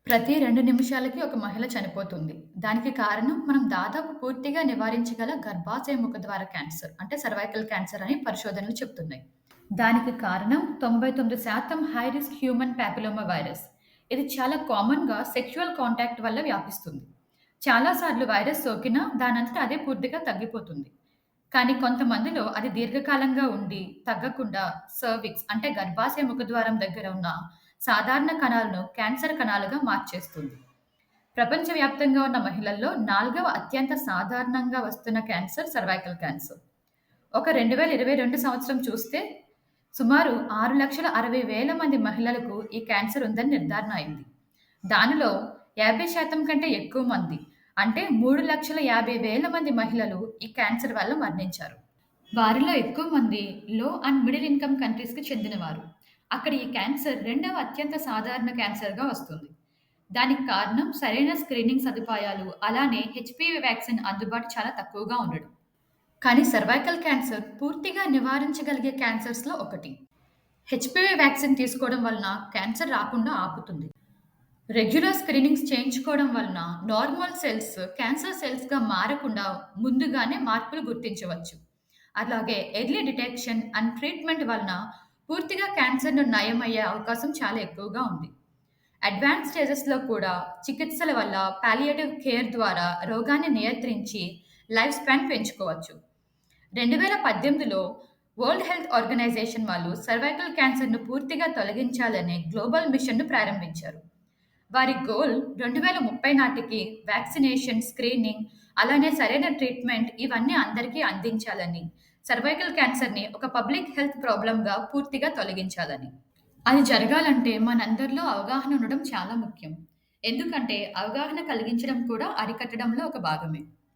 ప్రతి 2 నిమిషాలకి ఒక మహిళ చనిపోతుంది. దానికి కారణం మనం దాదాపు పూర్తిగా నివారించగల గర్భాశయ ముఖద్వార క్యాన్సర్ అంటే సర్వైకల్ క్యాన్సర్ అని పరిశోధనలు చెప్తున్నాయి. దానికి కారణం 99% high risk human papilloma virus. ఇది చాలా కామన్‌గా సెక్సువల్ కాంటాక్ట్ వల్ల వ్యాపిస్తుంది. చాలా సార్లు వైరస్ సోకినా దానంతట అదే పూర్తిగా తగ్గిపోతుంది. కానీ కొంతమందిలో అది దీర్ఘకాలంగా ఉండి తగ్గకుండా సర్విక్స్ అంటే గర్భాశయ ముఖద్వారం దగ్గర ఉన్న సాధారణ కణాలను క్యాన్సర్ కణాలుగా మార్చేస్తుంది. ప్రపంచవ్యాప్తంగా ఉన్న మహిళల్లో 4వ అత్యంత సాధారణంగా వస్తున్న క్యాన్సర్ సర్వైకల్ క్యాన్సర్. ఒక 2022 సంవత్సరం చూస్తే సుమారు 6,60,000 మంది మహిళలకు ఈ క్యాన్సర్ ఉందని నిర్ధారణ అయింది. దానిలో 50% కంటే ఎక్కువ మంది అంటే 3,50,000 మంది మహిళలు ఈ క్యాన్సర్ వల్ల మరణించారు. వారిలో ఎక్కువ మంది లో అండ్ మిడిల్ ఇన్‌కమ్ కంట్రీస్‌కి చెందినవారు. అక్కడ ఈ క్యాన్సర్ రెండవ అత్యంత సాధారణ క్యాన్సర్‌గా వస్తుంది. దానికి కారణం సరైన స్క్రీనింగ్ సదుపాయాలు, అలానే హెచ్‌పివి వ్యాక్సిన్ అందుబాటు చాలా తక్కువగా ఉండడం. కానీ సర్వైకల్ క్యాన్సర్ పూర్తిగా నివారించగలిగే క్యాన్సర్స్‌లో ఒకటి. హెచ్‌పివి వ్యాక్సిన్ తీసుకోవడం వలన క్యాన్సర్ రాకుండా ఆపుతుంది. రెగ్యులర్ స్క్రీనింగ్స్ చేయించుకోవడం వలన నార్మల్ సెల్స్ క్యాన్సర్ సెల్స్‌గా మారకుండా ముందుగానే మార్పులు గుర్తించవచ్చు. అలాగే ఎర్లీ డిటెక్షన్ అండ్ ట్రీట్మెంట్ వలన పూర్తిగా క్యాన్సర్‌ను నయమయ్యే అవకాశం చాలా ఎక్కువగా ఉంది. అడ్వాన్స్ స్టేజెస్‌లో కూడా చికిత్సల వల్ల పాలియేటివ్ కేర్ ద్వారా రోగాన్ని నియంత్రించి లైఫ్ స్పాన్ పెంచుకోవచ్చు. 2018లో వరల్డ్ హెల్త్ ఆర్గనైజేషన్ వాళ్ళు సర్వైకల్ క్యాన్సర్‌ను పూర్తిగా తొలగించాలనే గ్లోబల్ మిషన్‌ను ప్రారంభించారు. వారి గోల్ 2030 నాటికి వ్యాక్సినేషన్, స్క్రీనింగ్, అలానే సరైన ట్రీట్మెంట్ ఇవన్నీ అందరికీ అందించాలని, సర్వైకల్ క్యాన్సర్‌ని ఒక పబ్లిక్ హెల్త్ ప్రాబ్లమ్‌గా పూర్తిగా తొలగించాలని. అది జరగాలంటే మనందరిలో అవగాహన ఉండడం చాలా ముఖ్యం. ఎందుకంటే అవగాహన కలిగించడం కూడా అరికట్టడంలో ఒక భాగమే.